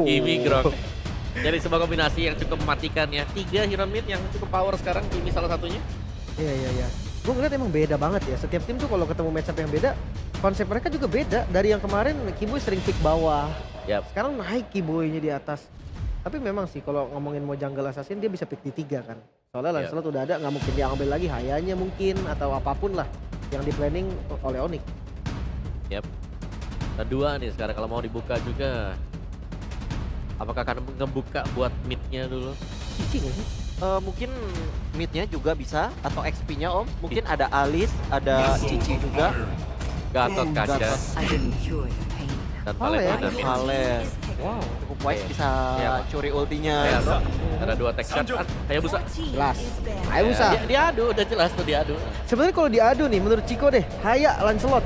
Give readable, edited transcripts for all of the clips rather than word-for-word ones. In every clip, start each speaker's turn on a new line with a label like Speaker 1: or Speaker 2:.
Speaker 1: Kimi Grok. Jadi sebuah kombinasi yang cukup mematikan ya. 3 hero mid yang cukup power sekarang, Kimi salah satunya.
Speaker 2: Iya. Gue ngeliat emang beda banget ya. Setiap tim tuh kalau ketemu matchup yang beda, konsep mereka juga beda. Dari yang kemarin Kiboy sering pick bawah.
Speaker 1: Yap.
Speaker 2: Sekarang naik Kiboy-nya di atas. Tapi memang sih kalau ngomongin mau jungle assassin dia bisa pick di 3 kan. Soalnya Lancelot udah ada, nggak mungkin dia ambil lagi Hayanya mungkin atau apapun lah yang di planning oleh Onyx.
Speaker 1: Yap. Ada 2 nih sekarang kalau mau dibuka juga. Apakah akan ngebuka buat mid-nya dulu?
Speaker 2: Cici nggak sih?
Speaker 3: Mungkin mid-nya juga bisa atau XP-nya Om. Mungkin ada Alice, ada Cici juga.
Speaker 1: Gatot Kaca
Speaker 3: Gatot.
Speaker 1: dan
Speaker 2: Vale ya?
Speaker 1: Vale.
Speaker 3: Vale.
Speaker 2: Wow.
Speaker 3: Cukup wise
Speaker 1: Oke.
Speaker 3: bisa
Speaker 1: Iya.
Speaker 3: curi ultinya.
Speaker 1: Ya,
Speaker 3: bro.
Speaker 1: ada 2 tech shot. Hayabusa.
Speaker 2: Jelas. Hayabusa.
Speaker 1: Ya, diadu, udah jelas tuh diadu.
Speaker 2: Sebenarnya kalau diadu nih menurut Chico deh, Haya Lancelot.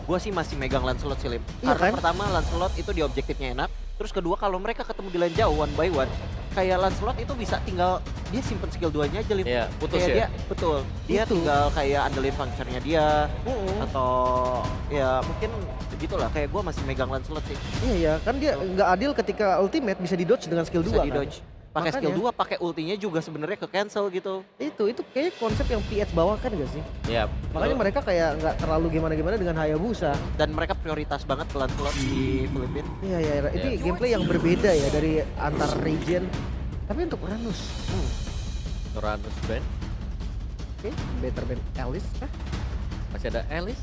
Speaker 3: Gua sih masih megang Lancelot sih, Lim.
Speaker 2: Iya
Speaker 3: Karena
Speaker 2: kan?
Speaker 3: pertama Lancelot itu di objektifnya enak. Terus kedua kalau mereka ketemu di lane jauh one by one, kayak Lancelot itu bisa tinggal dia simpen skill 2-nya aja, Lim.
Speaker 1: Iya, putus
Speaker 3: Kayak
Speaker 1: ya.
Speaker 3: Dia, betul. Dia
Speaker 2: Itu.
Speaker 3: tinggal kayak andelin functionnya dia. Atau ya mungkin begitulah, kayak gua masih megang Lancelot sih.
Speaker 2: Iya ya, kan dia nggak adil ketika ultimate bisa di dodge dengan skill 2
Speaker 3: Bisa
Speaker 2: kan.
Speaker 3: di dodge. Pakai skill
Speaker 2: Makanya.
Speaker 3: 2, pakai ultinya juga sebenarnya ke cancel gitu.
Speaker 2: Itu kayaknya konsep yang PH bawah kan gak sih?
Speaker 1: Iya.
Speaker 2: Makanya mereka kayak nggak terlalu gimana-gimana dengan Hayabusa.
Speaker 3: Dan mereka prioritas banget ke Lancelot di Filipina.
Speaker 2: Iya, ini gameplay yang berbeda ya dari antar region. Tapi untuk Uranus,
Speaker 1: Uranus Band.
Speaker 2: oke, better ban Alice kah?
Speaker 1: Masih ada Alice.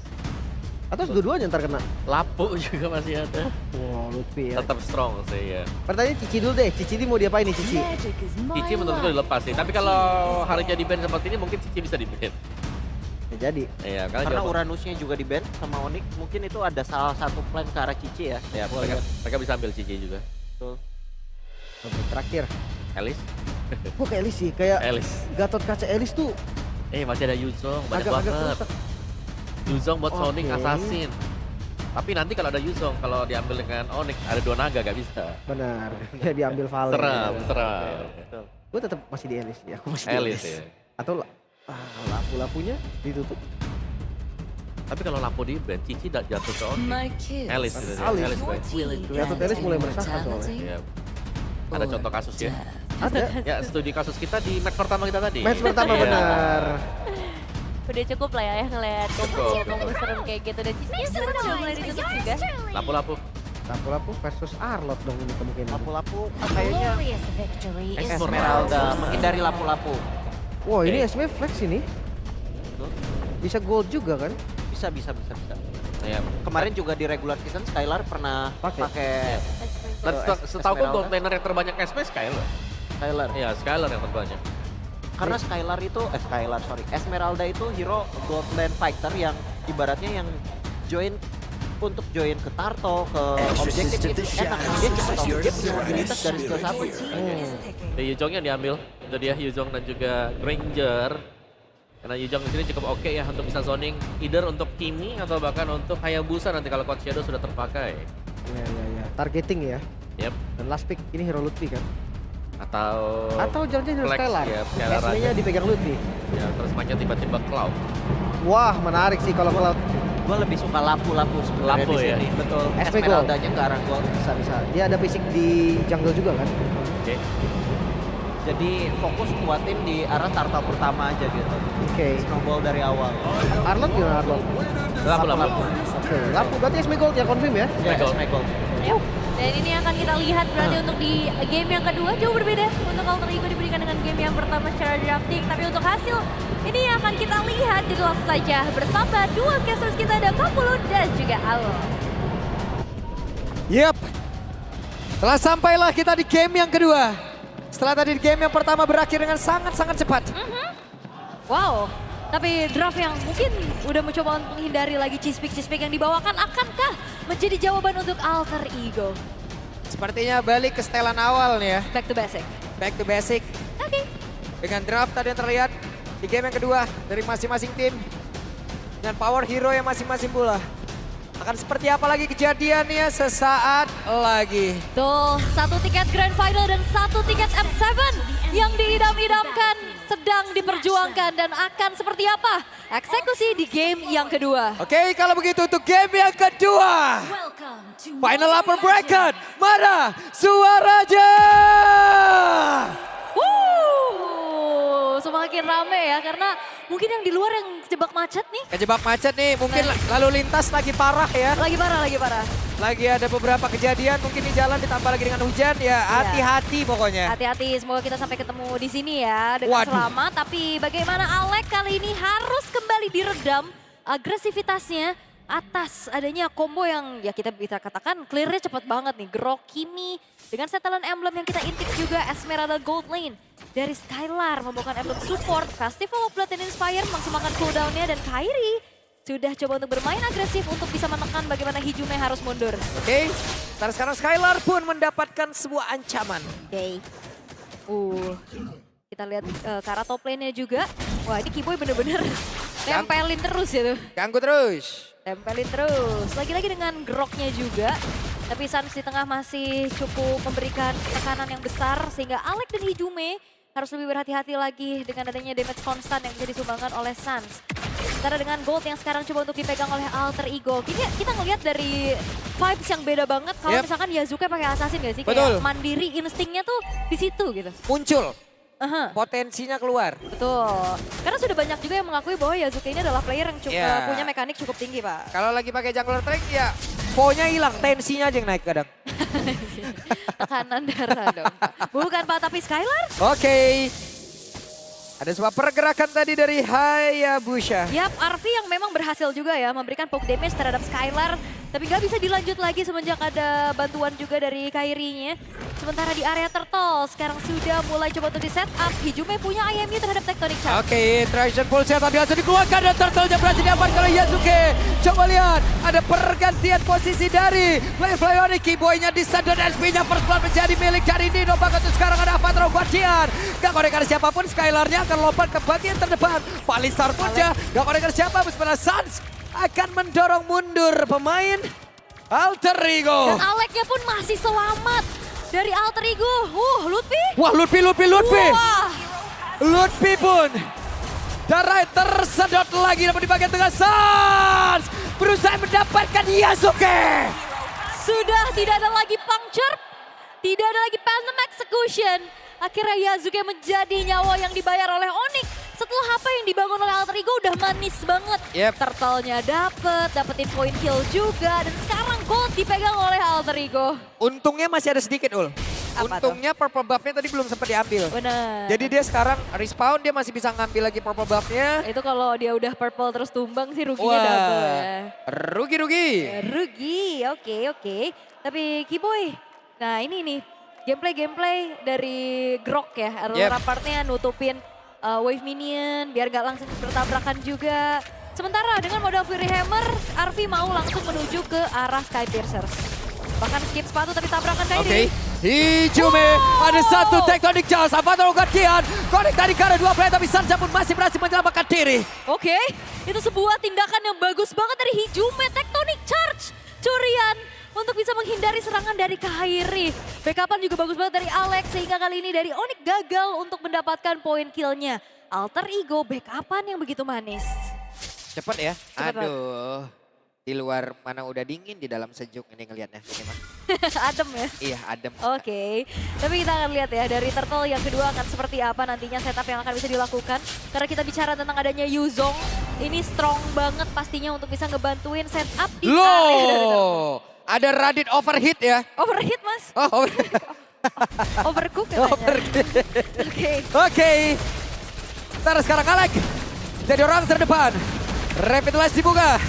Speaker 2: Atau dua-duanya ntar kena?
Speaker 1: Lapu juga masih ada.
Speaker 2: Wow, Lutfi ya.
Speaker 1: Tetap strong sih ya.
Speaker 2: Pertanyaan Cici dulu deh, Cici ini mau diapain nih Cici?
Speaker 1: Cici menurutku dilepas sih. Tapi kalau harusnya di band seperti ini mungkin Cici bisa di band.
Speaker 2: Ya jadi,
Speaker 1: Iya,
Speaker 3: Karena
Speaker 1: jawaban-
Speaker 3: Uranusnya juga di ban sama Onyx, mungkin itu ada salah satu plan ke arah Cici ya.
Speaker 1: Ya, mereka bisa ambil Cici juga.
Speaker 3: Betul.
Speaker 2: oke, terakhir.
Speaker 1: Alice.
Speaker 2: Gue kayak Alice sih, kayak
Speaker 1: Alice.
Speaker 2: Gatot Kaca Alice tuh
Speaker 1: Masih ada Yuzong, banyak
Speaker 2: agak
Speaker 1: banget.
Speaker 2: rusak.
Speaker 1: Yuzong buat Sonic
Speaker 2: Oke.
Speaker 1: Assassin. Tapi nanti kalau ada Yuzong, kalau diambil dengan Onyx ada 2 naga gak bisa.
Speaker 2: Benar, ya diambil Vale.
Speaker 1: Seram.
Speaker 3: Betul.
Speaker 2: Gue tetap masih di Alice ya, aku masih di
Speaker 1: Alice ya.
Speaker 2: Atau lapu-lapunya ditutup.
Speaker 1: Tapi kalau lampu di band, Cici jatuh ke Onyx. Alice gitu ya.
Speaker 2: Alice.
Speaker 1: Alice baik.
Speaker 2: Gatot Alice mulai meresahkan soalnya.
Speaker 1: Iya. Ada contoh kasus ya.
Speaker 2: Ada.
Speaker 1: Ya, studi kasus kita di match pertama kita tadi.
Speaker 2: Match pertama
Speaker 1: Iya.
Speaker 2: benar.
Speaker 4: Udah cukup lah ya ngeliat kombo serem kayak gitu. Dan Cici udah mulai ditutup juga.
Speaker 1: Lapu-lapu.
Speaker 2: Lapu-lapu versus Arlot dong ini kemungkinan.
Speaker 3: Lapu-lapu kayaknya
Speaker 1: Esmeralda.
Speaker 3: Esmeralda, menghindari lapu-lapu.
Speaker 2: Wah ini
Speaker 1: Oke.
Speaker 2: SB flex ini. Bisa gold juga kan?
Speaker 3: Bisa.
Speaker 1: Ya.
Speaker 3: Kemarin juga di regular season Skylar pernah
Speaker 2: Pakai.
Speaker 3: pakai
Speaker 1: Dan setahu gue
Speaker 3: Esmeralda.
Speaker 1: gold laner yang terbanyak SP Skylar.
Speaker 3: Skylar.
Speaker 1: Iya, Skylar yang terbanyak.
Speaker 3: Karena Esmeralda itu hero gold lane fighter yang ibaratnya yang untuk join ke Tarto, ke objektif itu enak. Dia cepat dia punya mobilitas dari skill 1.
Speaker 1: Di Yuzong yang diambil. Itu dia Yuzong dan juga Granger. Karena Yuzong di sini cukup oke ya untuk bisa zoning either untuk Kimi atau bahkan untuk Hayabusa nanti kalau Cloud Shadow sudah terpakai.
Speaker 2: Iya. Targeting ya.
Speaker 1: Yep.
Speaker 2: Dan last pick ini hero Lutfi kan?
Speaker 1: Atau
Speaker 2: Jangan-jangan hero
Speaker 1: Flex,
Speaker 2: Skylar.
Speaker 1: ya, Skylar
Speaker 2: SB-nya
Speaker 1: aja.
Speaker 2: dipegang Lutfi.
Speaker 1: ya terus mainnya tiba-tiba Cloud.
Speaker 2: Wah menarik sih kalau Cloud.
Speaker 3: Gue lebih suka lapu-lapu sebenarnya
Speaker 1: Lapu
Speaker 3: di
Speaker 1: ya?
Speaker 3: sini. Betul.
Speaker 2: SP
Speaker 3: Esmeraldanya ke arah gold.
Speaker 2: Bisa. Dia ada basic di jungle juga kan?
Speaker 1: Oke.
Speaker 3: Jadi fokus kuatin di arah Tarto pertama aja gitu.
Speaker 2: Oke.
Speaker 3: Snowball dari awal.
Speaker 2: Arlot gimana Arlot?
Speaker 1: Lapu-lapu.
Speaker 2: Oke. Lapu berarti SB gold ya confirm ya?
Speaker 3: Ya,
Speaker 1: Gold.
Speaker 3: Gold.
Speaker 4: Dan ini akan kita lihat berarti untuk di game yang kedua jauh berbeda. Untuk Alter Ego diberikan dengan game yang pertama secara drafting. Tapi untuk hasil ini akan kita lihat di langsung saja bersama dua casters kita ada Kapulu dan juga Alo.
Speaker 5: Yep. Telah sampailah kita di game yang kedua. Setelah tadi di game yang pertama berakhir dengan sangat-sangat cepat.
Speaker 4: Wow, tapi draft yang mungkin udah mencoba untuk menghindari lagi cispik-cispik yang dibawakan akankah menjadi jawaban untuk Alter Ego?
Speaker 5: Sepertinya balik ke setelan awal nih ya.
Speaker 4: Back to basic.
Speaker 5: Back to basic.
Speaker 4: Oke.
Speaker 5: Dengan draft tadi yang terlihat di game yang kedua dari masing-masing tim. Dengan power hero yang masing-masing pula. Akan seperti apa lagi kejadiannya sesaat lagi.
Speaker 4: Tuh, 1 tiket Grand Final dan 1 tiket M7 yang diidam-idamkan sedang diperjuangkan dan akan seperti apa eksekusi di game yang kedua.
Speaker 5: Oke, kalau begitu untuk game yang kedua. Final upper bracket, mana suaranya?
Speaker 4: Semakin rame ya karena mungkin yang di luar yang kejebak macet nih.
Speaker 5: Kejebak macet nih, mungkin lalu lintas lagi parah ya.
Speaker 4: Lagi parah.
Speaker 5: Lagi ada beberapa kejadian, mungkin di jalan ditambah lagi dengan hujan ya. Hati-hati pokoknya.
Speaker 4: Hati-hati, semoga kita sampai ketemu di sini ya dengan selamat. Tapi bagaimana Alek kali ini harus kembali diredam agresivitasnya atas adanya combo yang ya kita bisa katakan clearnya cepat banget nih. Grok, Kimi dengan setelan emblem yang kita intip juga Esmeralda Gold Lane. Dari Skylar membawakan emblem support, Festival of Blood and Inspire memaksimalkan cooldown-nya dan Kairi sudah coba untuk bermain agresif untuk bisa menekan bagaimana Hijume harus mundur.
Speaker 5: Oke, sekarang Skylar pun mendapatkan sebuah ancaman.
Speaker 4: Oke. Kita lihat ke arah top lane-nya juga. Wah, ini Kiboy bener-bener tempelin terus ya tuh.
Speaker 5: Ganggu terus.
Speaker 4: Tempelin terus. Lagi-lagi dengan Groknya juga. Tapi Sans di tengah masih cukup memberikan tekanan yang besar sehingga Alek dan Hijume harus lebih berhati-hati lagi dengan adanya damage konstan yang bisa disumbangkan oleh Sans. Sementara dengan Gold yang sekarang coba untuk dipegang oleh Alter Ego. Kita ngelihat dari vibes yang beda banget kalau misalkan Yasuke pakai assassin gak sih?
Speaker 5: Betul.
Speaker 4: Kayak mandiri, instingnya tuh di situ gitu.
Speaker 5: Muncul. Potensinya keluar.
Speaker 4: Betul. Karena sudah banyak juga yang mengakui bahwa Yasuke ini adalah player yang punya mekanik cukup tinggi, Pak.
Speaker 5: Kalau lagi pakai jungler tank ya po-nya hilang, tensinya aja yang naik kadang.
Speaker 4: Tekanan darah dong, Pak. Bukan, Pak, tapi Skylar.
Speaker 5: Oke. Ada sebuah pergerakan tadi dari Hayabusa.
Speaker 4: Yap, Arfi yang memang berhasil juga ya memberikan poke damage terhadap Skylar. Tapi nggak bisa dilanjut lagi semenjak ada bantuan juga dari Kairi-nya. Sementara di area turtle sekarang sudah mulai coba untuk di set up. Hijume punya IMU terhadap Tectonic Charge.
Speaker 5: Oke, Trajan Pulse tapi langsung dikeluarkan dan turtle-nya berhasil diamankan oleh Yasuke. Coba lihat, ada pergantian posisi dari Flyonic. Keyboy-nya di dan SP-nya first blood menjadi milik dari Nino. Bahkan sekarang ada Avatar Guardian. Gak konekan siapapun, Skylar-nya akan lompat ke bagian terdepan. Palistar pun gak konekan siapa, sebenarnya Sans akan mendorong mundur pemain Alter Ego.
Speaker 4: Dan Aleknya pun masih selamat dari Alter Ego. Lutfi.
Speaker 5: Wah, Lutfi.
Speaker 4: Wah.
Speaker 5: Lutfi pun darah tersedot lagi dapat di bagian tengah. Sans berusaha mendapatkan Yasuke.
Speaker 4: Sudah tidak ada lagi puncture, tidak ada lagi Phantom Execution. Akhirnya Yasuke menjadi nyawa yang dibayar oleh Onyx. Setelah apa yang dibangun oleh Alter Ego udah manis banget. Turtle-nya dapetin point kill juga. Dan sekarang Gold dipegang oleh Alter Ego.
Speaker 5: Untungnya masih ada sedikit, Ul.
Speaker 4: Apa
Speaker 5: Untungnya purple buff-nya tadi belum sempat diambil.
Speaker 4: Benar.
Speaker 5: Jadi dia sekarang respawn, dia masih bisa ngambil lagi purple buff-nya.
Speaker 4: Itu kalau dia udah purple terus tumbang sih ruginya double ya.
Speaker 5: Rugi.
Speaker 4: Oke. Tapi Kiboy, nah ini nih gameplay dari Grok ya. Rampart-nya nutupin wave minion biar gak langsung bertabrakan juga. Sementara dengan modal Fury Hammer, Arfi mau langsung menuju ke arah Sky Piercers. Bahkan skip sepatu tapi tabrakan Kairi.
Speaker 5: Hijume, ada satu Tectonic Charge, Avatar Guardian, connect tadi ke arah dua player tapi Sansa pun masih berhasil menyelamatkan diri.
Speaker 4: Oke, itu sebuah tindakan yang bagus banget dari Hijume, Tectonic Charge, curian untuk bisa menghindari serangan dari Kairi. Backupan juga bagus banget dari Alex sehingga kali ini dari Onyx gagal untuk mendapatkan poin killnya. Alter Ego backupan yang begitu manis.
Speaker 5: Cepet ya,
Speaker 4: Cepet
Speaker 5: aduh. Di luar mana udah dingin, di dalam sejuk ini ngelihatnya.
Speaker 4: Adem ya?
Speaker 5: Iya, adem.
Speaker 4: Oke, tapi kita akan lihat ya dari Turtle yang kedua akan seperti apa nantinya setup yang akan bisa dilakukan. Karena kita bicara tentang adanya Yuzong, ini strong banget pastinya untuk bisa ngebantuin setup di area dari Turtle.
Speaker 5: Ada Radit overheat ya.
Speaker 4: Overheat mas?
Speaker 5: Oh,
Speaker 4: Overcook katanya.
Speaker 5: Oke. Ntar sekarang Alek jadi orang terdepan. Revitalize dibuka.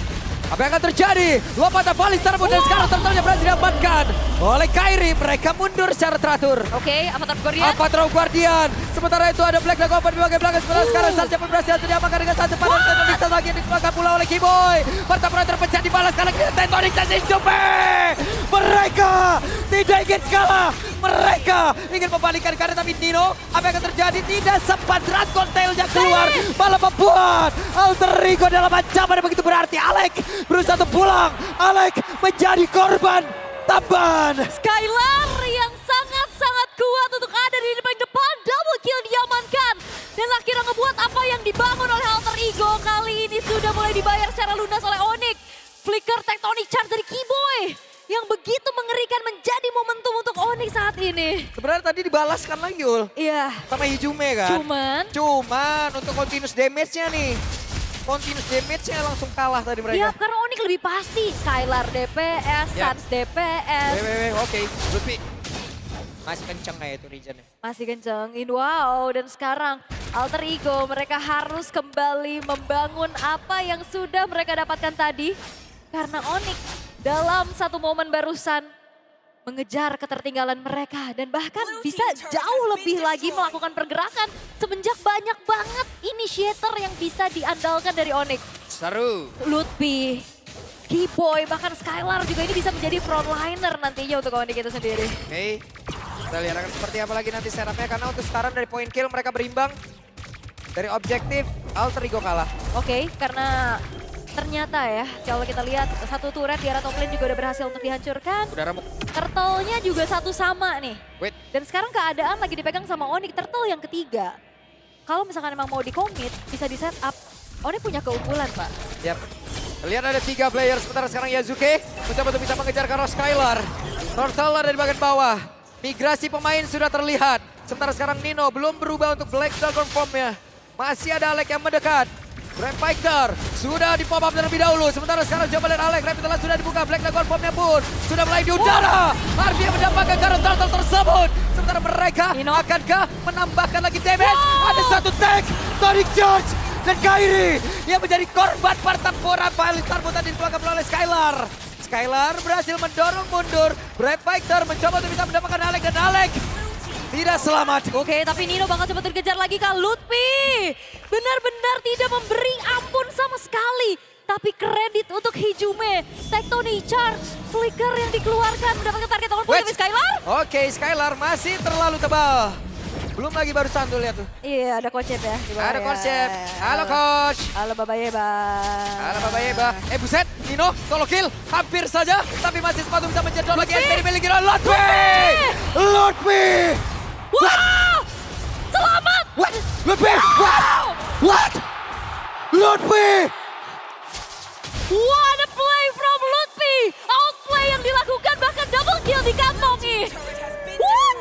Speaker 5: Apa yang akan terjadi? Lompatan Balistar dan sekarang turtle-nya berhasil didapatkan oleh Kairi. Mereka mundur secara teratur.
Speaker 4: Oke, Avatar Guardian.
Speaker 5: Avatar Guardian. Sementara itu ada Black Dragon di bagian belakang. Sementara sekarang Sansa pun berhasil diamankan dengan satu panas. Tectonic Charge lagi disebabkan pula oleh Kiboy. Pertempuran terpecah dibalas karena kita Tectonic Charge Hijume. Mereka tidak ingin kalah. Mereka ingin membalikan karir, tapi Nino, apa yang akan terjadi? Tidak sempat Dragon Tail-nya keluar, malah membuat Alter Ego dalam ancaman yang begitu berarti. Alec berusaha untuk pulang, Alec menjadi korban tambahan.
Speaker 4: Skylar yang sangat-sangat kuat untuk ada di paling depan. Double kill diamankan. Dan akhirnya ngebuat apa yang dibangun oleh Alter Ego kali ini sudah mulai dibayar secara lunas oleh Onyx. Flicker Tectonic Charge dari Keyboy yang begitu mengerikan menjadi momentum untuk Onyx saat ini.
Speaker 5: Sebenarnya tadi dibalaskan lagi Ul,
Speaker 4: Iya.
Speaker 5: sama Hijume kan. Cuman untuk continuous damage-nya nih. Continuous damage-nya langsung kalah tadi mereka.
Speaker 4: Iya, karena Onyx lebih pasti. Skylar DPS,
Speaker 5: Ya.
Speaker 4: Sans DPS.
Speaker 5: Oke. Lutfi. Masih kenceng kayak itu regionnya.
Speaker 4: Masih kencengin, wow. Dan sekarang Alter Ego mereka harus kembali membangun apa yang sudah mereka dapatkan tadi. Karena Onyx dalam satu momen barusan mengejar ketertinggalan mereka. Dan bahkan bisa jauh lebih lagi melakukan pergerakan. Semenjak banyak banget initiator yang bisa diandalkan dari Onyx.
Speaker 5: Seru.
Speaker 4: Lutfi, Keyboy, bahkan Skylar juga ini bisa menjadi frontliner nantinya untuk Onyx itu sendiri.
Speaker 5: Oke. Kita lihat akan seperti apa lagi nanti setupnya. Karena untuk sekarang dari point kill mereka berimbang. Dari objektif, Alter Ego kalah.
Speaker 4: Oke, karena ternyata ya, kalau kita lihat satu turret di arah top lane juga udah berhasil untuk dihancurkan.
Speaker 5: Udah remuk.
Speaker 4: Turtle-nya juga satu sama nih.
Speaker 5: Wait.
Speaker 4: Dan sekarang keadaan lagi dipegang sama Onyx, Turtle yang ketiga. Kalau misalkan emang mau di-commit, bisa di-setup. Onyx punya keunggulan, Pak.
Speaker 5: Yap. Lihat ada 3 player, sementara sekarang Yazuke mencoba untuk bisa mengejar ke arah Skylar. Turtle ada di bagian bawah. Migrasi pemain sudah terlihat. Sementara sekarang Nino belum berubah untuk Black Dragon Form-nya. Masih ada Alec yang mendekat. Grand Fighter sudah di pop up terlebih dahulu. Sementara sekarang coba lihat Alec, Rapid sudah dibuka. Black Dragon Form-nya pun sudah mulai di udara. Harvey yang mendapatkan turtle tersebut. Sementara mereka akankah menambahkan lagi damage? Ada satu tank, Tonic Charge. Dan Kairi yang menjadi korban pertempuran Alistar tadi dikeluarkan oleh Skylar. Skylar berhasil mendorong mundur. Brave Fighter mencoba untuk bisa mendapatkan Alec dan Alec tidak selamat.
Speaker 4: Oke, tapi Nino bakal coba terkejar lagi Kak Lutfi. Benar-benar tidak memberi ampun sama sekali. Tapi kredit untuk Hijume. Tectonic Charge, Flicker yang dikeluarkan mendapatkan target on point dari Skylar.
Speaker 5: Oke, Skylar masih terlalu tebal. Belum lagi barusan tuh lihat tuh.
Speaker 4: Iya, ada konsep ya. di bawah
Speaker 5: Ada
Speaker 4: ya.
Speaker 5: konsep. Halo coach.
Speaker 4: Halo Baba Yeba.
Speaker 5: Halo Baba Yeba. Buset, Nino solo kill hampir saja. Tapi masih sepatu bisa menjedot lagi. SP dimiliki oleh Lutfi.
Speaker 4: Wow! Selamat!
Speaker 5: What? Lutfi! What? Lutfi!
Speaker 4: What a play from Lutfi! Outplay yang dilakukan bahkan double kill dikantongi. What?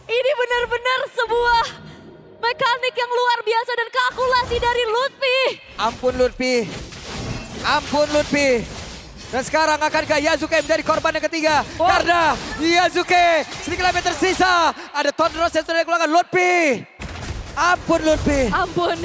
Speaker 4: Ini benar-benar sebuah mekanik yang luar biasa dan kalkulasi dari Lutfi.
Speaker 5: Ampun Lutfi. Ampun Lutfi. Dan sekarang akankah Yazuke menjadi korban yang ketiga? Karena Yazuke sedikit lebih tersisa. Ada Tondros yang sudah dikeluarkan Lutfi. Ampun Lutfi.
Speaker 4: Ampun.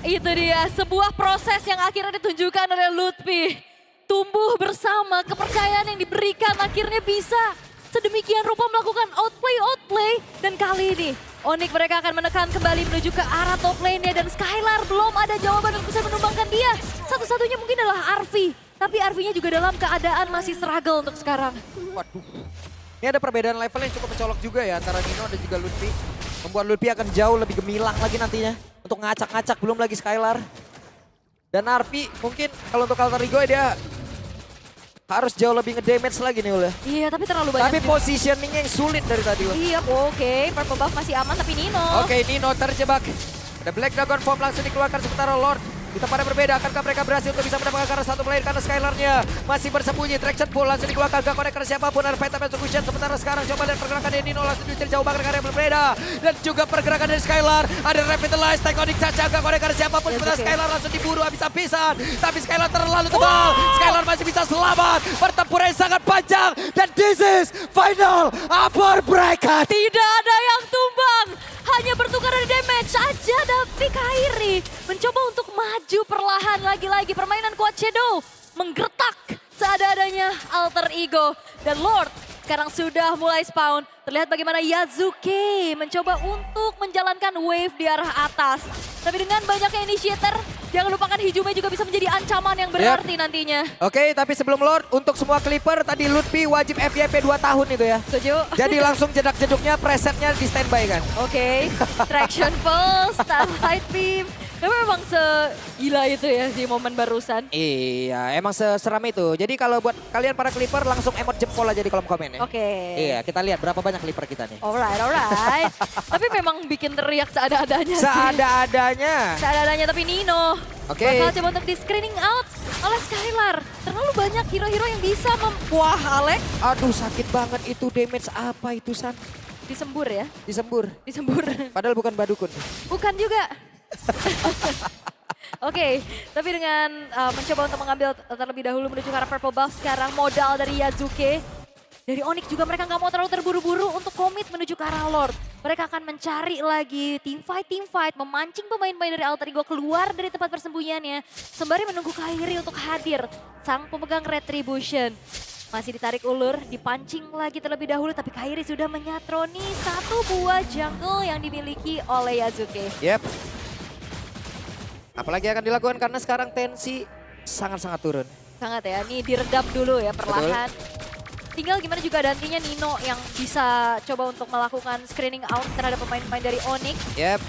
Speaker 4: Itu dia sebuah proses yang akhirnya ditunjukkan oleh Lutfi. Tumbuh bersama, kepercayaan yang diberikan akhirnya bisa sedemikian rupa melakukan outplay. Dan kali ini Onyx mereka akan menekan kembali menuju ke arah top lane-nya. Dan Skylar belum ada jawaban yang bisa menumbangkan dia. Satu-satunya mungkin adalah Arvi. Tapi Arvi-nya juga dalam keadaan masih struggle untuk sekarang.
Speaker 5: Waduh. Ini ada perbedaan level yang cukup mencolok juga ya antara Nino dan juga Lutfi. Membuat Lutfi akan jauh lebih gemilang lagi nantinya. Untuk ngacak-ngacak, belum lagi Skylar. Dan Arvi mungkin kalau untuk Alter Ego dia harus jauh lebih ngedamage lagi nih Ul ya.
Speaker 4: Iya, tapi terlalu banyak.
Speaker 5: Tapi positioningnya yang sulit dari tadi Ul.
Speaker 4: Iya, oke. Purple buff masih aman, tapi Nino.
Speaker 5: Oke, Nino terjebak. Ada Black Dragon Form langsung dikeluarkan sementara Lord. Di tempat yang berbeda, akankah mereka berhasil untuk bisa mendapatkan karena satu player karena Skylarnya masih bersembunyi. Traction pull langsung dikeluarkan, gak connect karena siapapun. Ada Phantom Execution, sementara sekarang coba lihat pergerakan dari Nino langsung diusir jauh banget karena yang berbeda. Dan juga pergerakan dari Skylar, ada Revitalize, Tectonic Charge, gak connect karena siapapun. Sementara Skylar langsung diburu habis-habisan. Tapi Skylar terlalu tebal, Skylar masih bisa selamat. Pertempuran yang sangat panjang, dan this is final upper bracket.
Speaker 4: Tidak ada yang tumbang. Hanya bertukar dari damage saja. Tapi Kairi mencoba untuk maju perlahan lagi-lagi. Permainan Quad Shadow menggertak seada-adanya Alter Ego. Dan Lord sekarang sudah mulai spawn. Terlihat bagaimana Yazuke mencoba untuk menjalankan wave di arah atas. Tapi dengan banyaknya initiator, Jangan lupakan Hijume juga bisa menjadi ancaman yang berarti nantinya.
Speaker 5: Oke, tapi sebelum Lord, untuk semua Clipper tadi Lutfi wajib FYP 2 tahun itu ya.
Speaker 4: Setuju?
Speaker 5: Jadi langsung jedak-jeduknya presetnya di standby kan.
Speaker 4: Oke, Traction Pulse, Starlight Beam. Memang segila itu ya si momen barusan.
Speaker 5: Iya, emang seseram itu. Jadi kalau buat kalian para Clipper langsung emot jempol aja di kolom komen ya.
Speaker 4: Oke.
Speaker 5: Iya, kita lihat berapa banyak Clipper kita nih.
Speaker 4: Alright. Tapi memang bikin teriak seadanya sih.
Speaker 5: Seadanya.
Speaker 4: Seadanya, tapi Nino
Speaker 5: Oke.
Speaker 4: bakal coba untuk di screening out oleh Skylar. Terlalu banyak hero-hero yang bisa Wah, Alex
Speaker 5: Aduh, sakit banget itu damage apa itu San?
Speaker 4: disembur ya.
Speaker 5: Disembur.
Speaker 4: Disembur.
Speaker 5: Padahal bukan badukun.
Speaker 4: Bukan juga. Oke, tapi dengan mencoba untuk mengambil terlebih dahulu menuju ke arah purple buff sekarang modal dari Yazuke. Dari Onyx juga mereka nggak mau terlalu terburu-buru untuk komit menuju ke arah Lord. Mereka akan mencari lagi team fight, memancing pemain-pemain dari Alter Ego keluar dari tempat persembunyiannya. Sembari menunggu Kairi untuk hadir, sang pemegang Retribution. Masih ditarik ulur, dipancing lagi terlebih dahulu, tapi Kairi sudah menyatroni satu buah jungle yang dimiliki oleh Yazuke.
Speaker 5: Yep. Apalagi akan dilakukan karena sekarang tensi sangat-sangat turun.
Speaker 4: Sangat ya, ini diredam dulu ya perlahan. Tinggal gimana juga nantinya Nino yang bisa coba untuk melakukan screening out terhadap pemain-pemain dari Onyx.
Speaker 5: Yep.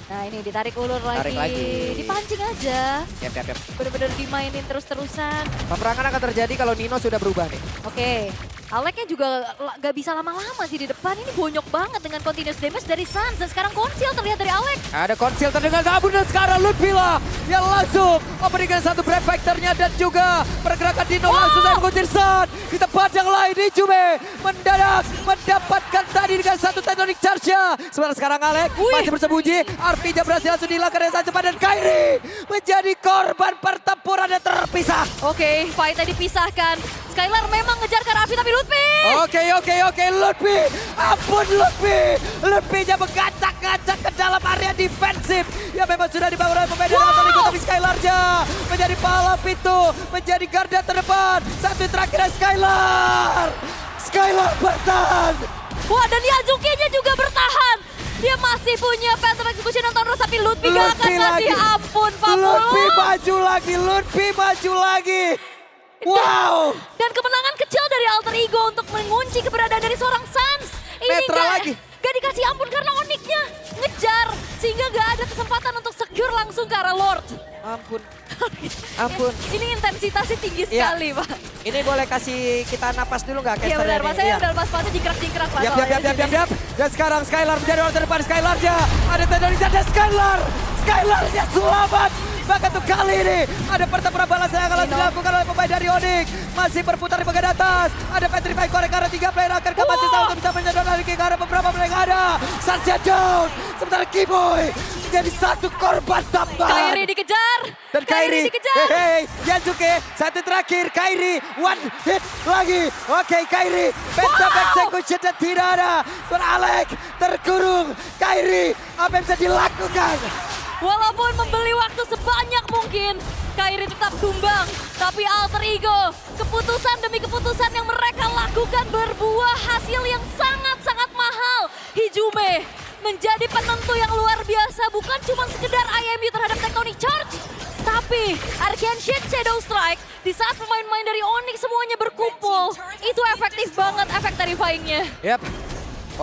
Speaker 4: Nah ini ditarik ulur lagi,
Speaker 5: Tarik lagi.
Speaker 4: dipancing aja.
Speaker 5: Yep.
Speaker 4: Bener-bener dimainin terus-terusan.
Speaker 5: Peperangan akan terjadi kalau Nino sudah berubah nih.
Speaker 4: Oke, Aleknya juga gak bisa lama-lama sih di depan. Ini bonyok banget dengan continuous damage dari Sans. Dan sekarang konsil terlihat dari Alek.
Speaker 5: Ada konsil terdengar kabur dan sekarang Ludmilla yang langsung memberikan satu break factornya dan juga pergerakan Dino langsung saya mengunci San. Di tempat yang lain Hijume mendadak mendapatkan tadi dengan satu tectonic charge-nya. Sementara sekarang Alek masih bersembunyi. Artinya berhasil langsung dilakukan dengan sangat cepat dan Kairi menjadi korban pertempuran yang terpisah.
Speaker 4: Oke, fight-nya dipisahkan. Skylar memang ngejar ke arah api tapi Lutfi.
Speaker 5: Oke, Lutfi. Ampun Lutfi. Lutfinya mengacak-ngacak ke dalam area defensif. Ya memang sudah dibangun oleh pemain dari Alter Ego, tapi Skylar-nya menjadi pala pintu, menjadi garda terdepan. Satu terakhir Skylar. Skylar bertahan.
Speaker 4: Wah, dan Yazuki-nya juga bertahan. Dia masih punya Phantom Execution dan Thunderous, tapi Lutfi gak akan ngasih ampun,
Speaker 5: Lutfi
Speaker 4: Fabulous.
Speaker 5: maju lagi. Wow.
Speaker 4: Dan kemenangan kecil dari Alter Ego untuk mengunci keberadaan dari seorang Sans. Ini
Speaker 5: Netra lagi.
Speaker 4: gak dikasih ampun karena Onyx-nya ngejar. Sehingga gak ada kesempatan untuk secure langsung ke arah Lord.
Speaker 5: Ampun.
Speaker 4: Ini intensitasnya tinggi
Speaker 5: Iya.
Speaker 4: sekali, Pak.
Speaker 5: Ini boleh kasih kita napas dulu nggak,
Speaker 4: Iya
Speaker 5: caster
Speaker 4: benar,
Speaker 5: ini?
Speaker 4: Pak. Saya
Speaker 5: Iya.
Speaker 4: udah lepas sepatu jingkrak-jingkrak, Pak.
Speaker 5: Yap.
Speaker 4: soalnya.
Speaker 5: Dan sekarang Skylar menjadi orang terdepan. Skylar-nya ada tendonis dan Skylar-nya selamat. Bahkan untuk kali ini ada pertempuran balas yang akan dilakukan oleh pemain dari Onyx. Masih berputar di bagian atas. Ada Petrify korek karena 3 player akan kembali untuk bisa menyedot lagi karena beberapa player yang ada. Sancia down. Sementara Kiboy menjadi satu korban tambahan.
Speaker 4: Kairi dikejar.
Speaker 5: Dan Kairi,
Speaker 4: dikejar.
Speaker 5: Yazuke, satu terakhir, Kairi, one hit lagi. Oke, Kairi, Phantom Execution dan tidak ada. Dan Alek terkurung, Kairi, apa yang bisa dilakukan?
Speaker 4: Walaupun membeli waktu sebanyak mungkin, Kairi tetap tumbang. Tapi Alter Ego, keputusan demi keputusan yang mereka lakukan berbuah hasil yang sangat-sangat mahal. Hijume menjadi penentu yang luar biasa, bukan cuma sekedar IMU terhadap Tectonic Charge, tapi Arcane Shade Shadow Strike di saat pemain-pemain dari Onyx semuanya berkumpul, itu efektif banget efek terrifying-nya.
Speaker 5: Yap,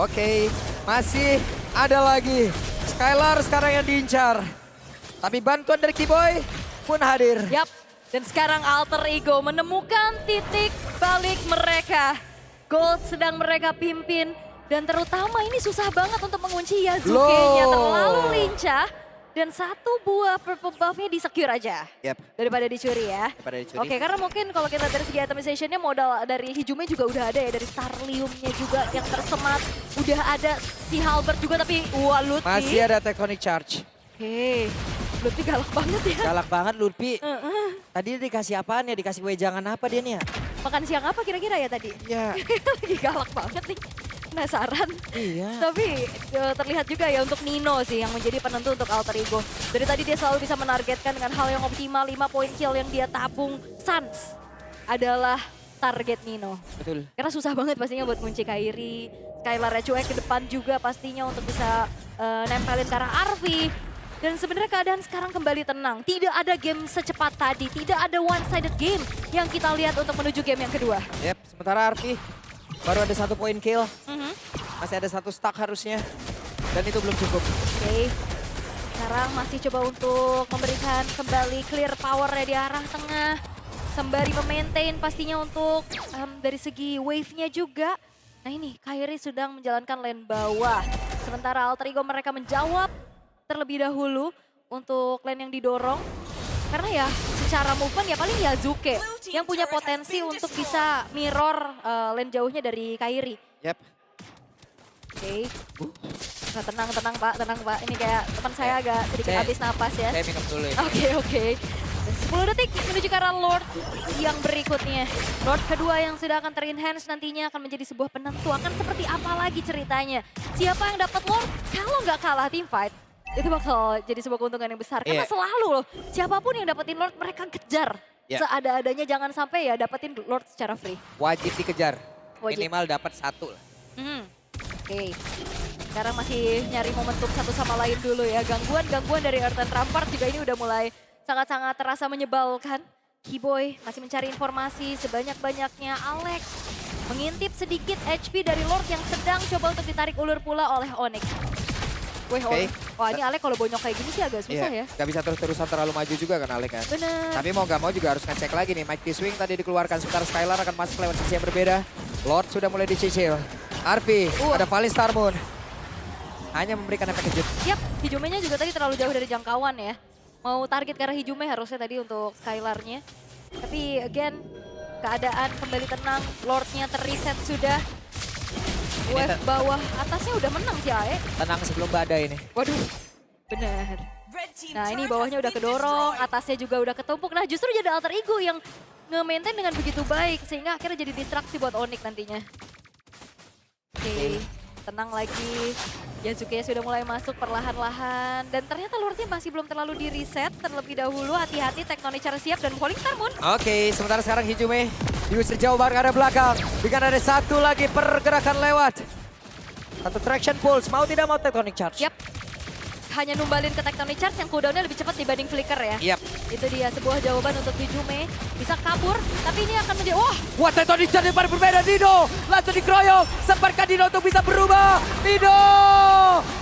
Speaker 5: oke, masih ada lagi. Skylar sekarang yang diincar. Tapi bantuan dari Kiboy pun hadir.
Speaker 4: Yap, dan sekarang Alter Ego menemukan titik balik mereka. Gold sedang mereka pimpin. Dan terutama ini susah banget untuk mengunci Yazuke-nya. Terlalu lincah. Dan satu buah purple buff-nya di-secure aja.
Speaker 5: Yap.
Speaker 4: Daripada dicuri ya.
Speaker 5: Daripada dicuri.
Speaker 4: Oke, karena mungkin kalau kita dari segi itemization-nya modal dari Hijume juga udah ada ya. Dari Starlium-nya juga yang tersemat. Udah ada si Halberd juga tapi wah Lutfi.
Speaker 5: Masih ada Tectonic Charge.
Speaker 4: Oke, Lutfi galak banget ya.
Speaker 5: Galak banget Lutfi. Tadi dia dikasih apaan ya? Dikasih wejangan apa dia nih ya?
Speaker 4: Makan siang apa kira-kira ya tadi?
Speaker 5: Ya.
Speaker 4: Lagi galak banget nih. Penasaran.
Speaker 5: Iya.
Speaker 4: Tapi terlihat juga ya untuk Nino sih yang menjadi penentu untuk Alter Ego. Dari tadi dia selalu bisa menargetkan dengan hal yang optimal. 5 poin kill yang dia tabung. Sans adalah target Nino.
Speaker 5: Betul.
Speaker 4: Karena susah banget pastinya buat kunci Kairi. Skylar cuek ke depan juga pastinya untuk bisa nempelin ke arah Arvi. Dan sebenarnya keadaan sekarang kembali tenang. Tidak ada game secepat tadi, tidak ada one-sided game yang kita lihat untuk menuju game yang kedua.
Speaker 5: Yep, sementara Arfi baru ada 1 poin kill.
Speaker 4: Mhm.
Speaker 5: Masih ada 1 stack harusnya. Dan itu belum cukup.
Speaker 4: Oke. Sekarang masih coba untuk memberikan kembali clear power-nya di arah tengah. Sembari memaintain pastinya untuk dari segi wave-nya juga. Nah ini, Kairi sedang menjalankan lane bawah. Sementara Alter Ego mereka menjawab terlebih dahulu untuk lane yang didorong. Karena ya secara movement ya paling Yazuke yang punya potensi untuk bisa mirror lane jauhnya dari Kairi.
Speaker 5: Yep.
Speaker 4: Oke. Nah, tenang Pak. Ini kayak teman saya agak sedikit
Speaker 5: Saya-
Speaker 4: habis napas ya.
Speaker 5: Saya minum dulu ya.
Speaker 4: Oke. 10 detik menuju ke arah Lord yang berikutnya. Lord kedua yang sudah akan ter-enhance nantinya akan menjadi sebuah penentu. Akan seperti apa lagi ceritanya? Siapa yang dapat Lord kalau nggak kalah team fight? Itu bakal jadi sebuah keuntungan yang besar. Karena
Speaker 5: Iya.
Speaker 4: selalu loh, siapapun yang dapetin Lord mereka kejar.
Speaker 5: Iya.
Speaker 4: Seada-adanya jangan sampai ya dapetin Lord secara free.
Speaker 5: Wajib dikejar.
Speaker 4: Wajib.
Speaker 5: Minimal dapat 1 lah.
Speaker 4: Oke. Sekarang masih nyari momentum satu sama lain dulu ya. Gangguan dari Earthen Rampart juga ini udah mulai sangat-sangat terasa menyebalkan. Keyboy masih mencari informasi sebanyak-banyaknya. Alex mengintip sedikit HP dari Lord yang sedang coba untuk ditarik ulur pula oleh Onyx. Wih,
Speaker 5: Oke.
Speaker 4: wah ini Alex kalau bonyok kayak gini sih agak susah ya.
Speaker 5: Gak bisa terus-terusan terlalu maju juga kan Alek kan.
Speaker 4: Bener.
Speaker 5: Tapi mau gak mau juga harus ngecek lagi nih. Mighty Swing tadi dikeluarkan sementara Skylar akan masuk lewat sisi yang berbeda. Lord sudah mulai dicicil. Arfi, ada Fallen Star Moon. Hanya memberikan efek kejut.
Speaker 4: Yap, Hijumenya juga tadi terlalu jauh dari jangkauan ya. Mau target ke arah Hijume harusnya tadi untuk Skylar-nya. Tapi again, keadaan kembali tenang. Lord-nya terreset sudah. Wave bawah atasnya udah menang sih Ae.
Speaker 5: Tenang sebelum badai ini.
Speaker 4: Waduh, benar. Nah ini bawahnya udah kedorong, atasnya juga udah ketumpuk. Nah justru jadi Alter Ego yang nge-maintain dengan begitu baik. Sehingga akhirnya jadi distraksi buat Onyx nantinya. Oke, tenang lagi. Yazuke sudah mulai masuk perlahan-lahan. Dan ternyata Lordnya masih belum terlalu di-reset. Terlebih dahulu hati-hati Tectonic Charge siap dan Falling Star Moon.
Speaker 5: Oke, sementara sekarang Hijume diusir jauh banget ke arah belakang. Dengan ada 1 lagi pergerakan lewat. 1 traction pulse, mau tidak mau Tectonic Charge.
Speaker 4: Yap, hanya numbalin ke Tectonic Charge yang cooldownnya lebih cepat dibanding Flicker ya.
Speaker 5: Yap.
Speaker 4: Itu dia sebuah jawaban untuk Hijume. Bisa kabur, tapi ini akan menjadi... Wah,
Speaker 5: Wah, Tectonic Charge yang paling berbeda. Dino langsung dikeroyok. Sempatkan Dino untuk bisa berubah. Dino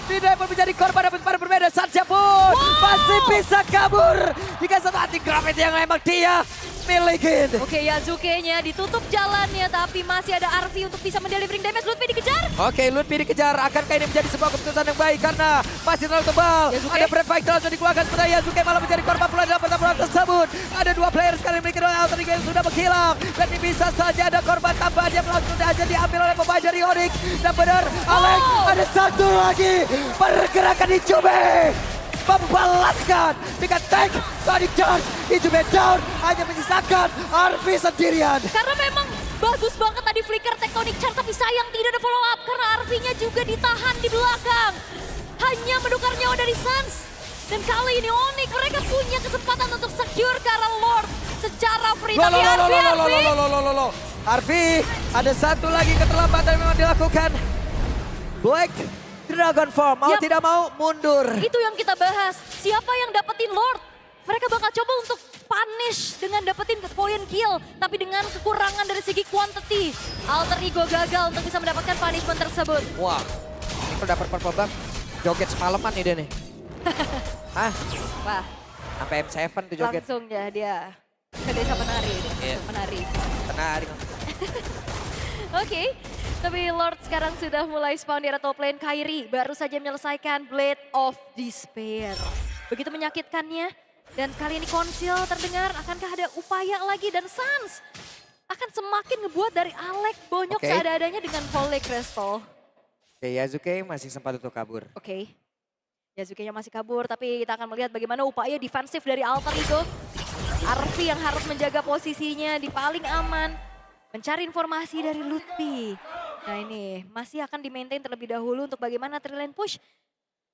Speaker 5: yang menjadi korban dapat pada berbeda. Satya pun masih bisa kabur. Jika satu hati gravity yang emang dia milikin.
Speaker 4: oke Yazuke-nya ditutup jalannya, tapi masih ada Arfi untuk bisa mendelivering damage. Lutfi dikejar.
Speaker 5: Oke, Lutfi dikejar. Akankah ini menjadi sebuah keputusan yang baik? Karena masih terlalu tebal.
Speaker 4: Yazuke.
Speaker 5: Ada Brave Fighter langsung dikeluarkan. Sementara Yazuke malah menjadi korban pula dalam pertempuran tersebut. Ada 2 player sekarang yang memiliki Alter Ego yang sudah menghilang. Dan ini bisa saja ada korban tambahan yang langsung saja diambil oleh pemain dari Onyx. Dan benar, Alex ada 1 lagi. Pergerakan Hijume membalaskan dengan tank Tectonic Charge. Hijume down, hanya menyisakan Arfi sendirian.
Speaker 4: Karena memang bagus banget tadi Flicker Tectonic Charge, tapi sayang tidak ada follow up karena Arfi-nya juga ditahan di belakang. Hanya menukar nyawa dari Sans. Dan kali ini Onyx mereka punya kesempatan untuk secure ke arah Lord secara free. Tapi Arfi.
Speaker 5: Arfi, ada 1 lagi keterlambatan yang memang dilakukan. Black Dragon Form, mau
Speaker 4: Yap.
Speaker 5: tidak mau mundur.
Speaker 4: Itu yang kita bahas. Siapa yang dapetin Lord? Mereka bakal coba untuk punish dengan dapetin poin kill. Tapi dengan kekurangan dari segi quantity. Alter Ego gagal untuk bisa mendapatkan punishment tersebut.
Speaker 5: Wah, ini kalau dapat purple buff, joget semalaman nih dia nih. Hah?
Speaker 4: Wah,
Speaker 5: Sampai M7 tuh joget.
Speaker 4: langsung ya dia ke desa penari.
Speaker 5: Iya.
Speaker 4: Menari.
Speaker 5: Tenang.
Speaker 4: Oke, tapi Lord sekarang sudah mulai spawn di area top lane. Kairi baru saja menyelesaikan Blade of Despair. Begitu menyakitkannya. Dan kali ini Konsil terdengar, akankah ada upaya lagi? Dan Sans akan semakin ngebuat dari Alex bonyok
Speaker 5: Oke.
Speaker 4: seadanya dengan Volley Crystal.
Speaker 5: Oke, Yazuke masih sempat untuk kabur.
Speaker 4: Oke, Yazuke-nya masih kabur, tapi kita akan melihat bagaimana upaya defensif dari Alter Ego. Arfi yang harus menjaga posisinya di paling aman. Mencari informasi dari Lutfi. Nah ini masih akan di-maintain terlebih dahulu untuk bagaimana tri-lane push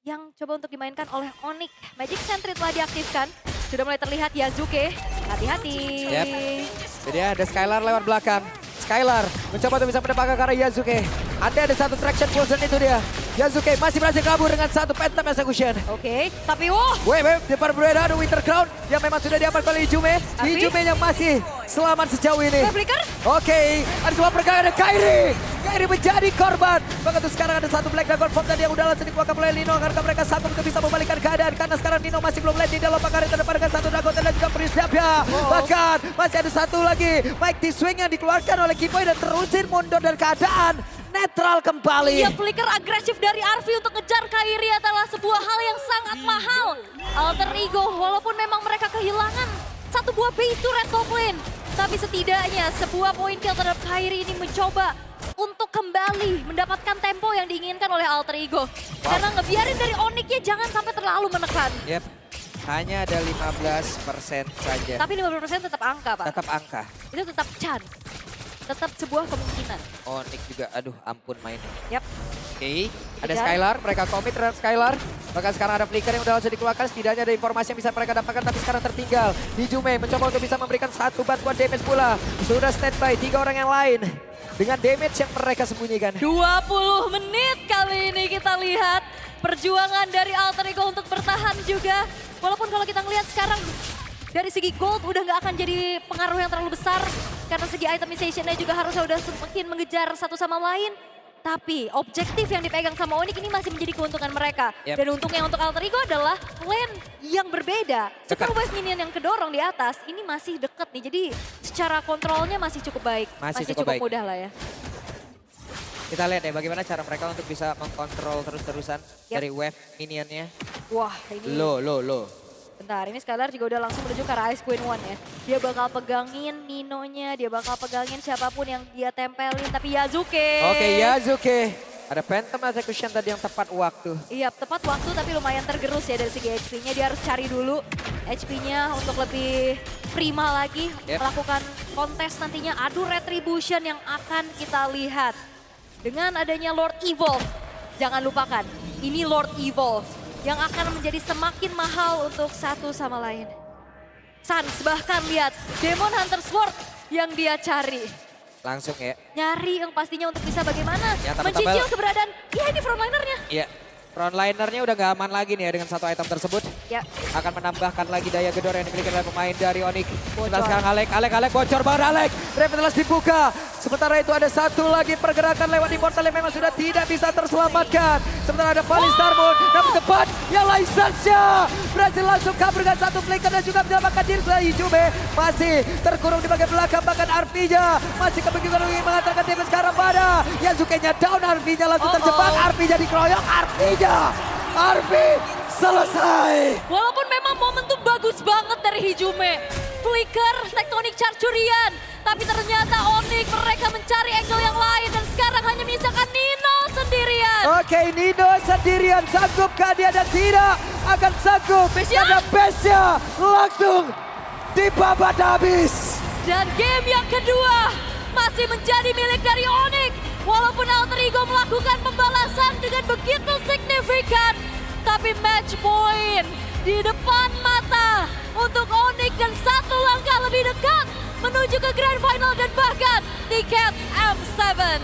Speaker 4: yang coba untuk dimainkan oleh Onyx. Magic Sentry telah diaktifkan. Sudah mulai terlihat Yazuke. Hati-hati.
Speaker 5: Yap. Jadi ada Skylar lewat belakang. Skylar mencoba untuk bisa mendapatkan ke arah Yasuke. Ada satu traction poison itu dia. Yasuke masih berhasil kabur dengan satu phantom execution.
Speaker 4: Oke, tapi wah,
Speaker 5: Wave depan berbeda ada Winter Crown yang memang sudah diaman oleh Hijume.
Speaker 4: Arfi?
Speaker 5: Hijume yang masih selamat sejauh ini.
Speaker 4: Wave flicker.
Speaker 5: Oke, ada sebuah pergerakan ada Kairi. Kairi menjadi korban. Bahkan tuh sekarang ada satu Black Dragon Form tadi yang udah langsung dikeluarkan oleh Nino. Karena mereka sanggup untuk bisa membalikkan keadaan. Karena sekarang Nino masih belum landing dalam lomba karet terdepan dengan satu Dragon dan juga Prince Dabya. Bahkan masih ada satu lagi Mighty Swing yang dikeluarkan oleh Kiboy dan terusir mundur dari keadaan. Netral kembali.
Speaker 4: Iya, flicker agresif dari Arfi untuk ngejar Kairi adalah sebuah hal yang sangat mahal. Alter Ego, walaupun memang mereka kehilangan satu buah base to red top lane. Tapi setidaknya sebuah poin kill terhadap Kairi ini mencoba untuk kembali mendapatkan tempo yang diinginkan oleh Alter Ego. Karena ngebiarin dari Onyx-nya jangan sampai terlalu menekan.
Speaker 5: Yep. Hanya ada 15% saja.
Speaker 4: Tapi 50% tetap angka, Pak.
Speaker 5: Tetap angka.
Speaker 4: Itu tetap chance. Tetap sebuah kemungkinan.
Speaker 5: Onyx juga, aduh ampun mainnya.
Speaker 4: Yap.
Speaker 5: Oke, ada
Speaker 4: Dikejar.
Speaker 5: Skylar, mereka komit terhadap Skylar. Bahkan sekarang ada flicker yang udah langsung dikeluarkan, setidaknya ada informasi yang bisa mereka dapatkan, tapi sekarang tertinggal. Hijume mencoba untuk bisa memberikan satu bantuan damage pula. Sudah standby 3 orang yang lain dengan damage yang mereka sembunyikan.
Speaker 4: 20 menit kali ini kita lihat perjuangan dari Alter Ego untuk bertahan juga. Walaupun kalau kita ngelihat sekarang dari segi gold udah nggak akan jadi pengaruh yang terlalu besar. Karena segi itemization-nya juga harusnya udah semakin mengejar satu sama lain. Tapi objektif yang dipegang sama Onyx ini masih menjadi keuntungan mereka.
Speaker 5: Yep.
Speaker 4: Dan untungnya untuk Alter Ego adalah lane yang berbeda. Super
Speaker 5: Dekat.
Speaker 4: wave minion yang kedorong di atas ini masih deket nih. Jadi secara kontrolnya masih cukup baik.
Speaker 5: Masih cukup baik.
Speaker 4: mudah lah ya.
Speaker 5: Kita lihat ya bagaimana cara mereka untuk bisa mengkontrol terus-terusan
Speaker 4: Yep.
Speaker 5: dari wave minionnya.
Speaker 4: Wah ini...
Speaker 5: Low.
Speaker 4: Bentar, ini Skylar juga udah langsung menuju ke arah Ice Queen 1 ya. Dia bakal pegangin Nino-nya, dia bakal pegangin siapapun yang dia tempelin. Tapi Yasuke.
Speaker 5: Oke, Yasuke. Ada Phantom Execution tadi yang tepat waktu.
Speaker 4: Iya, tepat waktu tapi lumayan tergerus ya dari segi HP-nya. Dia harus cari dulu HP-nya untuk lebih prima lagi.
Speaker 5: Yep.
Speaker 4: Melakukan kontes nantinya adu retribution yang akan kita lihat. Dengan adanya Lord Evolve, jangan lupakan, ini Lord Evolve yang akan menjadi semakin mahal untuk satu sama lain. Sans bahkan lihat Demon Hunter Sword yang dia cari.
Speaker 5: Langsung ya.
Speaker 4: Nyari yang pastinya untuk bisa bagaimana
Speaker 5: Ya,
Speaker 4: mencicil keberadaan, ya ini frontlinernya.
Speaker 5: Iya. Frontlinernya udah gak aman lagi nih ya dengan satu item tersebut.
Speaker 4: Ya,
Speaker 5: Akan menambahkan lagi daya gedor yang dimiliki oleh pemain dari Onyx.
Speaker 4: Bocor.
Speaker 5: Sebelah sekarang Alek bocor banget Alek. Revitalize dibuka. Sementara itu ada satu lagi pergerakan lewat Immortal yang memang sudah tidak bisa terselamatkan. Sementara ada Paling Starmoon. Namun tepat yang license-nya berhasil langsung kabur dengan satu flicker dan juga menyelamatkan diri. Setelah Hijume masih terkurung di bagian belakang. Bahkan Arpi-nya masih kebingungan ingin mengantarkan damage sekarang pada Yasuke-nya down. Arpi-nya langsung terjebak. Arpi-nya dikeroyok. Arpi selesai.
Speaker 4: walaupun memang momentum bagus banget dari Hijume. Flicker, Tectonic Charge curian. Tapi ternyata Onyx mereka mencari angle yang lain. Dan sekarang hanya menyisakan Nino sendirian.
Speaker 5: Oke, Nino sendirian. Sanggupkah dia dan tidak akan sanggup.
Speaker 4: Base-nya?
Speaker 5: Karena base-nya langsung dibabat habis.
Speaker 4: Dan game yang kedua masih menjadi milik dari Onyx. Walaupun Alter Ego melakukan pembalasan dengan begitu signifikan. Tapi match point di depan mata untuk Onyx dan satu langkah lebih dekat menuju ke Grand Final dan bahkan tiket M7.